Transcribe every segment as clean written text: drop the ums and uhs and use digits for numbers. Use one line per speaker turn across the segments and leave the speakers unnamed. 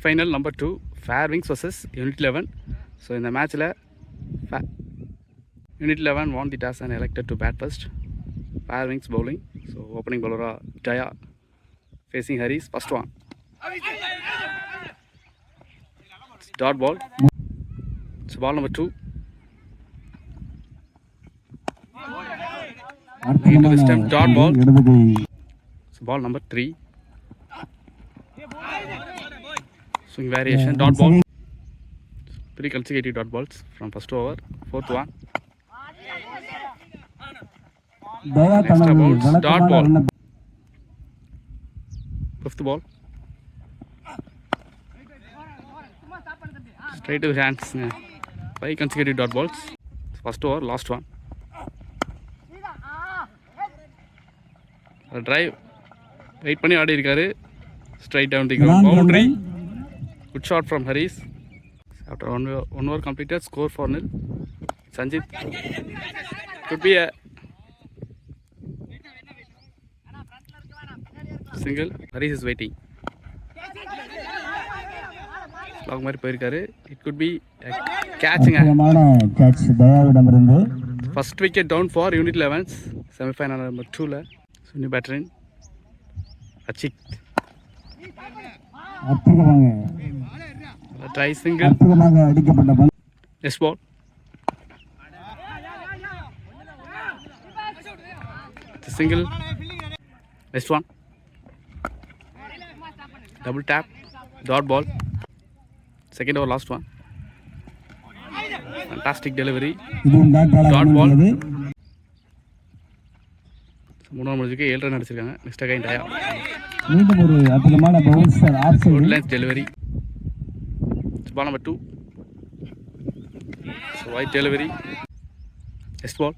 Final number 2 Fairwings vs Unit 11. So இந்த மேட்ச்சில் Unit 11 won the toss and elected to bat first. Fairwings bowling. So opening bowler Jaya facing Haris. First one. It's dot ball. It's ball number 2. Into this time dot ball. It's ball number 3. Swing variation dot ball. 3 consecutive dot balls from first over. Fourth one. Next balls dot ball. Fifth ball. Straight to his hands. 5 consecutive dot balls. First over, last one. Drive. Wait பண்ணி ஆடி இருக்காரு. Straight down the ground. Boundary. Good shot from Haris. After one over completed, score 4-0. Sanjit. Could be a single. Haris is waiting. Slog மாதிரி போயிருக்காரு. It could be a catching.
Catch தயாவிடமிருந்து.
First wicket down for Unit 11's semi-final number 2ல. So new batter in. Achik.
அற்புதமாக
try single.
அற்புதமாக அடிக்கப்பட்ட பந்து.
Next ball. It's a single. Next one. Double tap. Dot ball. Second over, last one. Fantastic delivery. Dot ball. மூணு முடிஞ்சுக்கு 7 run அடிச்சிருக்காங்க. Next again டயா.
மீண்டும் ஒரு அற்புதமான bouncer off side.
Good length delivery. It's ball number 2. So wide delivery. Next ball.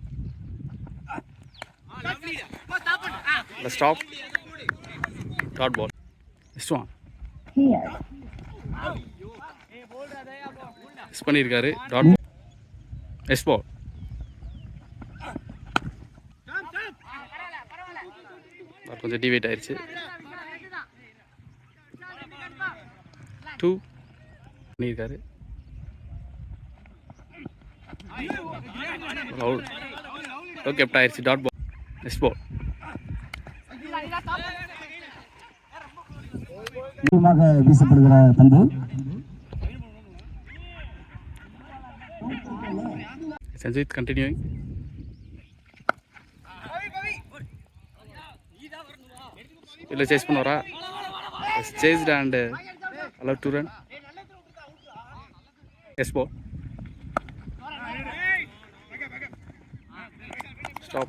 Let's stop. Dot ball. Next one. Miss பண்ணியிருக்காரு. Dot ball. Next ball. கொஞ்சம் டிவேட் ஆயிடுச்சு. 2 பண்ணியிருக்காரு. கெப்ட் ஆயிடுச்சு. Dot ball. Next ball.
வீசப்படுகிற பந்து.
சஞ்சித் continuing. இல்லை chase பண்ணுவாரா? Chased and allowed to run. Yes ball. Stop.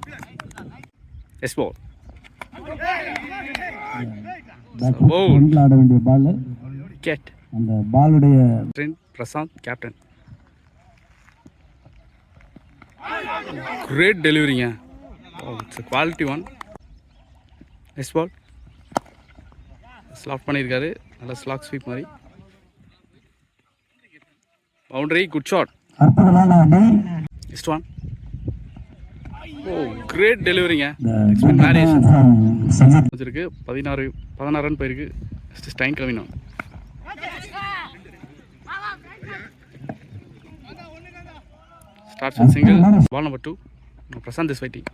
Yes ball. Ball.
ஆட வேண்டிய பால்.
Wicket.
அந்த பாலுடைய
Prashanth captain. Great delivery. Oh, it's a quality one. Next ball. Slap பண்ணியிருக்காரு. நல்ல ஸ்லாக் ஸ்வீப் மாதிரி. Boundary. Good shot. Next one. Oh great டெலிவரிங்க. எக்ஸ்பின் variation வச்சிருக்கு. 16 ரன் போயிருக்கு. நெக்ஸ்ட் ஸ்டைன் கவினோ. Starts with single. Ball number 2. Prashanth is waiting.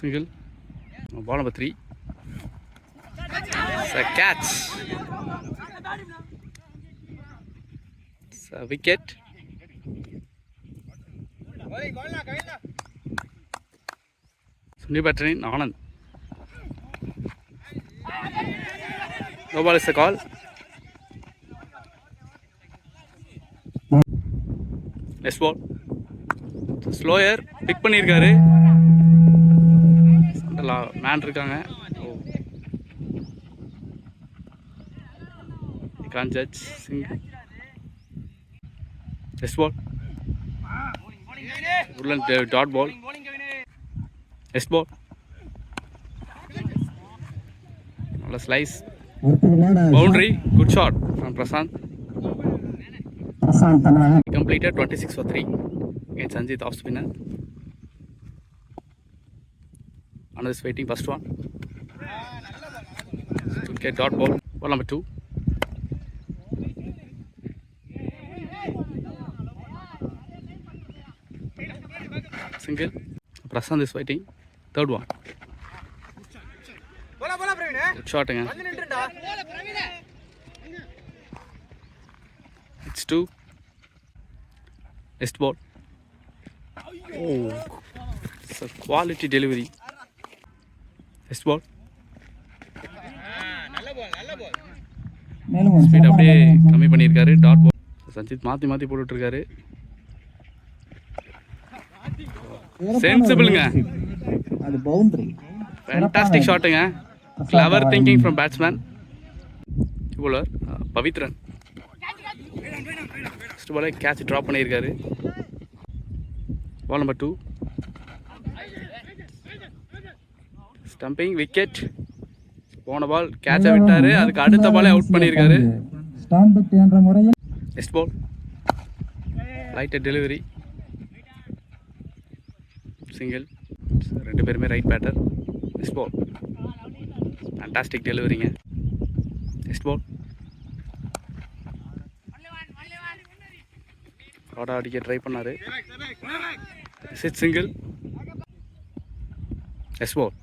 Single. Ball number 3. It's a catch. It's a wicket. So new batter in Anand. No ball is the call. Next ball. Slower. Pick பண்ணியிருக்காரு. Man இருக்காங்க. You can't judge. Next ball. Woodland dot ball. Next ball. Another slice. Boundary. Good shot from Prasanth. He completed 26 for 3 against Sanjit off spinner. Another is waiting. First one. Okay, dot ball. Ball number 2. Single. Prasant is fighting. Third one. Good shot again. It's 2. Next ball. Oh, it's a quality delivery. Next ball.
மேலும் ஒரு
speed
சிறப்பான
அப்படியே
bowling.
கம்மி பண்ணியிருக்காரு. Dot ball. Sanjith மாற்றி மாற்றி போட்டுட்ருக்காரு. சென்சிபிளுங்க.
அது பவுண்டரி.
ஃபேண்டாஸ்டிக் ஷாட்டுங்க. Clever thinking from batsman. Bowler Pavithran. First பாலே கேட்ச் ட்ராப் பண்ணியிருக்காரு. Ball number 2. Stumping wicket. போன பால் கேட்சை விட்டாரு. அதுக்கு அடுத்த பாலே அவுட் பண்ணியிருக்காரு.
ஸ்டாம்பிட் என்ற முறையில்
next ball. Lighter delivery. Single. ரெண்டு பேருமே right batter. Next ball. Fantastic டெலிவரிங்க. Next ball. ஆடா அடிக்க ட்ரை பண்ணாரு. சிட் சிங்கிள். Next ball.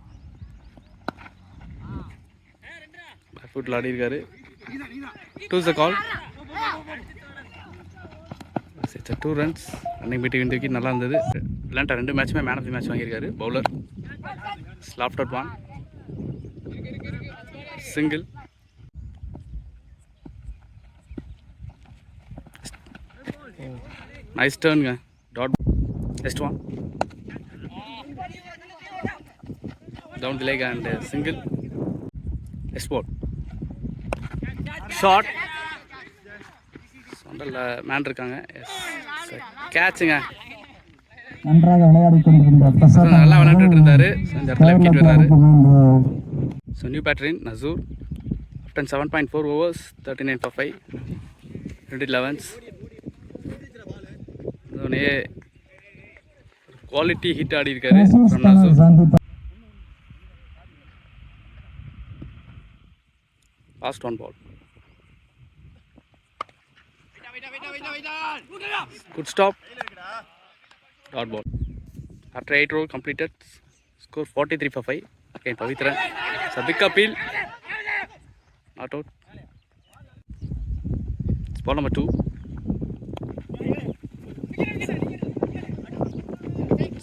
பேக் ஃபுட்டில் ஆடி இருக்காரு. 2 is the call. It's a 2 runs. Running batting இந்த விக்கெட் நல்லா இருந்தது. விளையாண்ட 2 மேட்சுமே மேன் ஆஃப் தி மேட்ச் வாங்கியிருக்காரு. பவுலர் ஸ்லாப்ட் அவுட் 1. சிங்கிள். நைஸ் டர்னுங்க. Dot. Next one. Down the leg and single. Next ball. Short. சொண்டல்ல மேன் இருக்காங்க. கேட்சுங்க.
நன்றாக விளையாடி கொண்டிருந்த பிரசாத்
நல்லா விளையாண்டுட்டு இருந்தாரு. இந்த இடத்துல விக்கெட் வர்றாரு.
கேரளா
ஸோ நியூ பேட்டரின் Nasur. After 7.4 overs, 39 for 5, 20 11s. அதோடனே குவாலிட்டி ஹிட் ஆடி இருக்காரு from Nasur. Last one ball. Good stop. Dot ball. After 8 rows completed, score 43 for 5. Again, Pavitran. It's a big appeal. Not out. It's ball number 2.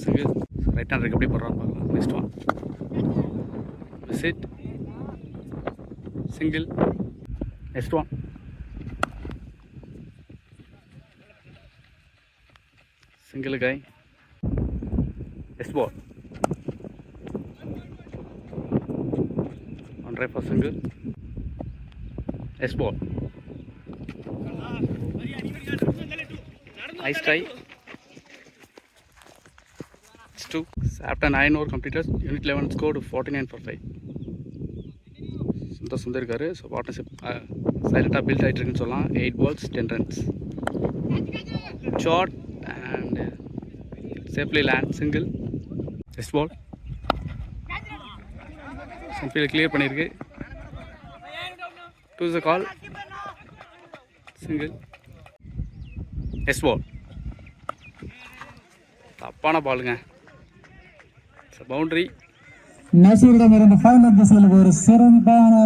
Single. Right hand recovery போடுறான்னு பார்க்கலாம். Next one. Miss it. Single. Next one. Single guy. Next ball. On drive for single. Next ball. Nice try. It's 2. After 9 over completed, unit 11 scored 49 for 5. Sundar இருக்காரு. So partnership சைலண்டாக build ஆகிட்டு இருக்குன்னு சொல்லலாம். 8 balls 10 runs. Short and safely land single. Next ball. Sunfield clear பண்ணிருக்கு. 2 is the call. Single. Next ball. தப்பான பாலுங்க. Boundary.
நசூரிடமிருந்து final திசையில் ஒரு சிறந்தான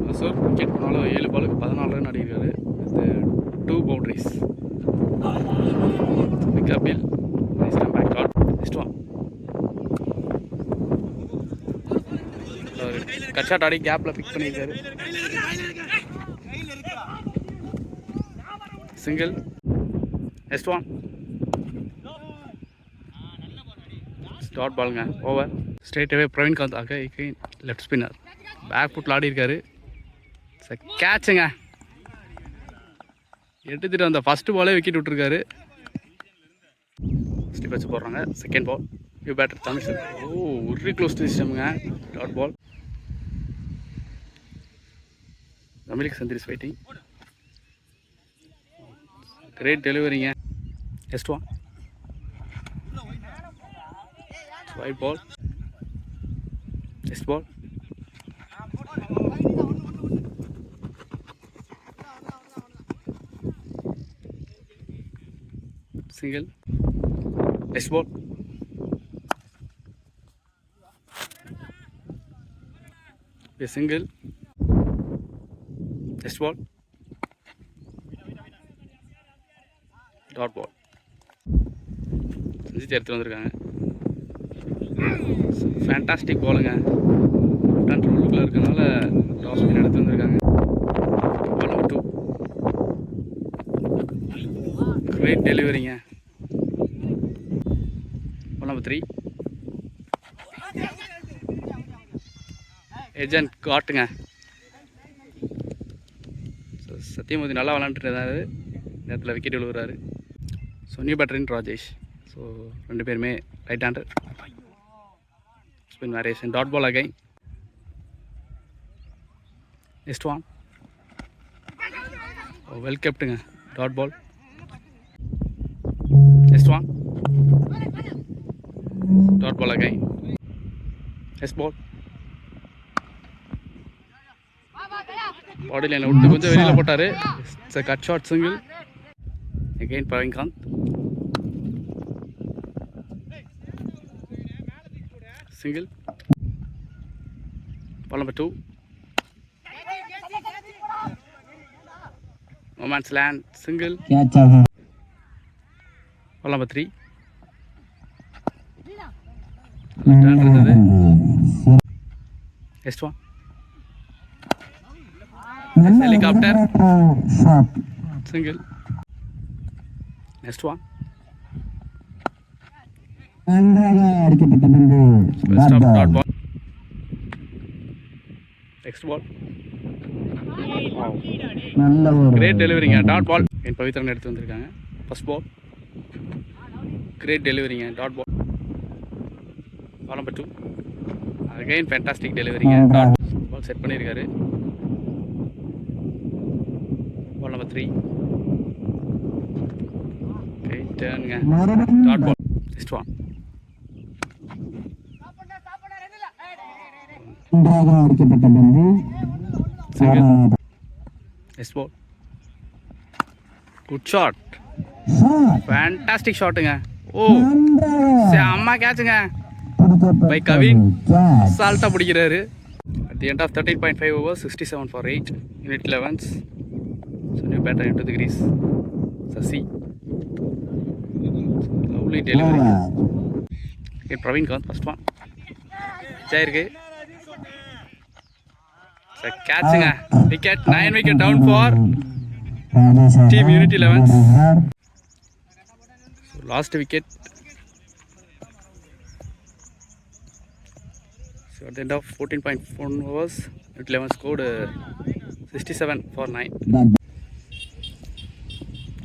நசூர் விக்கெட் போனாலும் 7 பாலுக்கு 14 ரன் அடிக்கிறாரு. இது 2 boundaries. Kapil, nice time back card. Next one. Cut shot ஆடி கேப்ல பிக் பண்ணிருக்காரு. Single. Next one. Start பாலுங்க. Over. Straight away Praveen Kant again left spinner. Back foot ஆடி இருக்காரு. கேட்சுங்க. எடுத்துட்டு அந்த ஃபர்ஸ்ட் பாலே விக்கெட் விட்டுருக்காரு. ஸ்டிப் வச்சு போடுறாங்க. Second ball. New batter Tamil. Very close to சிஸ்டம்ங்க. Dot ball. தமிழுக்கு செந்தில் வெயிட்டிங். கிரேட் டெலிவரிங்க. Next one. Wide ball. Next ball. single. Next ball. A single. Next ball. Dot ball. செஞ்சு எடுத்துகிட்டு வந்திருக்காங்க. ஃபேண்டாஸ்டிக் பாலுங்க. கண்ட்ரோலுக்குள்ளே இருக்கனால டாஸ் ஸ்பின் எடுத்து வந்திருக்காங்க. Ball number 2. கிரேட் டெலிவரிங்க. Ball number 3. ஏஜென்ட் காட்டுங்க. சத்தியமூர்த்தி நல்லா விளாண்டுட்டு இருந்தாரு. நேரத்தில் விக்கெட் விழுவுறாரு. ஸோ நியூ பேட்டரின் ராஜேஷ். ஸோ ரெண்டு பேருமே right hander. Spin variation. Dot ball again. Next one. Well கெப்டுங்க. Dot ball. Next one. Dot ball again. Next ball. Body லைனில் விட்டு கொஞ்சம் வெளியில் போட்டார். Cut shot single. Again Praveenkanth. Single. Ball number 2. Moments land. Single.
catch ஆகும்.
Ball number 3. Turn இருந்தது. Next one. Helicopter.
Shot
single. Next one.
நன்றாக அடிக்கப்பட்ட பந்து.
Stop. Dot ball. Next ball.
நல்ல ஒரு
கிரேட் டெலிவரிங்க. Dot ball. என் பவித்ரன் எடுத்து வந்திருக்காங்க. First ball. கிரேட் டெலிவரிங்க. Dot ball. Ball number 2. Again fantastic டெலிவரிங்க. டாட் பால் செட் பண்ணியிருக்காரு. Ball number 3. ஓகே டர்னுங்க. Dot ball. Next one.
நன்றாக அடிக்கப்பட்ட பந்து.
Single. Next ball. Good shot.
Shot
fantastic ஷாட்டுங்க. ஓ
நன்றாக
அம்மா கேட்சுங்க.
பிடிக்கப்பட்ட
by Kavin.
catch.
சால்ட்டாக பிடிக்கிறாரு. At the end of 13.5 overs, 67 for 8. Unit 11s. So new batter into the crease. Sasi. Lovely delivery. Okay, Praveen Kant, first one. Jayirge. So catching a wicket. 9 wicket down for Team Unity 11s. So last wicket. So at the end of 14.4 overs, Unit 11 scored 67 for 9.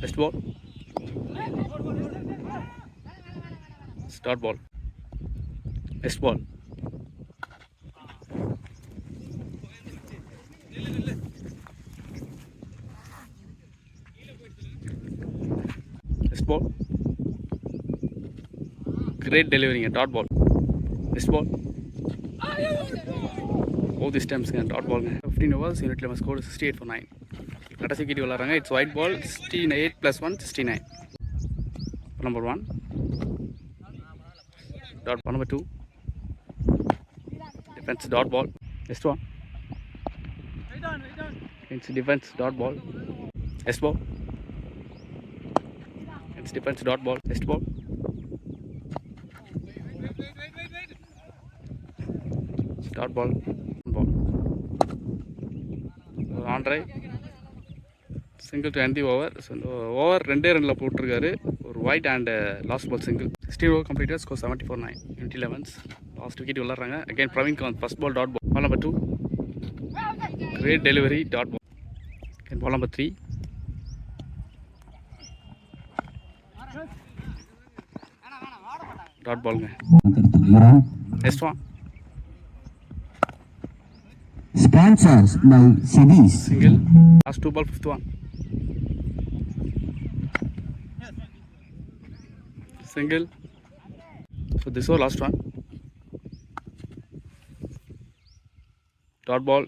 Next ball. Start ball. Next ball. Next ball. Great delivering a dot ball. Next ball. Both these times dot ball. 15 overs, Unit 11 scored 68 for 9. கடைசி wicket விளாட்றாங்க. It's wide ball. 68 + 1 69. Number 1. Dot ball. Number 2. Defense dot ball. Next one. It's defense dot ball. Next ball. It's defense dot ball. Next ball. Dot ball. Ball. On drive. Single to end the over. So over 2 ரன்ல போட்டிருக்காரு. ஒரு white and last ball single. 16 over completed. Score 74 9. Unit 11s. Last wicket விளாட்றாங்க. Again Praveen Kant. First ball dot ball. Ball number 2. Great delivery dot ball. Again ball number 3. Dot ball. Next one.
Sponsors by Cedis.
Single. Last 2 ball 5th one. Single. So this was last one. Dot ball.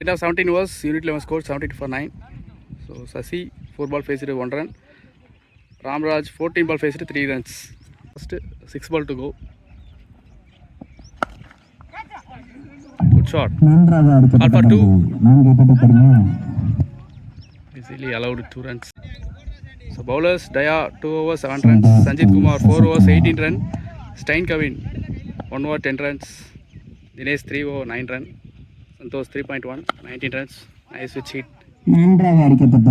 It has 17 overs. Unit 11 scored 72 for 9. So Sasi 4 ball faced 1 run. Ramraj 14 ball faced 3 runs. First 6 ball to go. Good shot.
நன்றாக
Alpha
அடிக்கப்பட்ட
2.
பந்து 4 wicket கடுமையா
Easily allowed 2 runs. So bowlers Daya 2 overs 7 runs. Sanjit Kumar 4 overs 18 runs. Stein Kevin 1 over 10 runs. Dinesh 3 over 9 runs. Santosh 3.1 19 runs. Nice switch hit.
நன்றாக அடிக்கப்பட்ட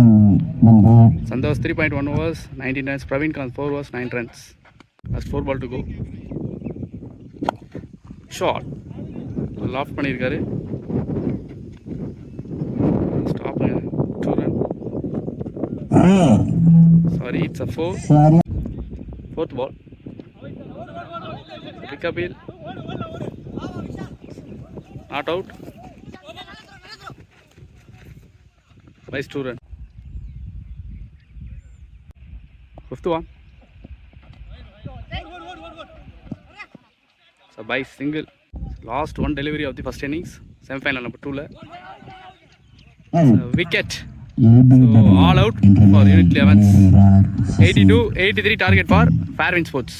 பந்து
Santosh 3.1 overs 19 runs. Praveen Kant 4 overs 9 runs. Last 4 ball to go. Shot. Loft பண்ணியிருக்காரு. Stop 2 run. Sorry, it's a 4.
சரி
4th ball. Kapil. Not out. Nice 2 run. 5th one. So by single. Last one delivery of the first innings. Semi-final number 2 la. Wicket. So all out for Unit 11. 82-83 target for Fairwind Sports.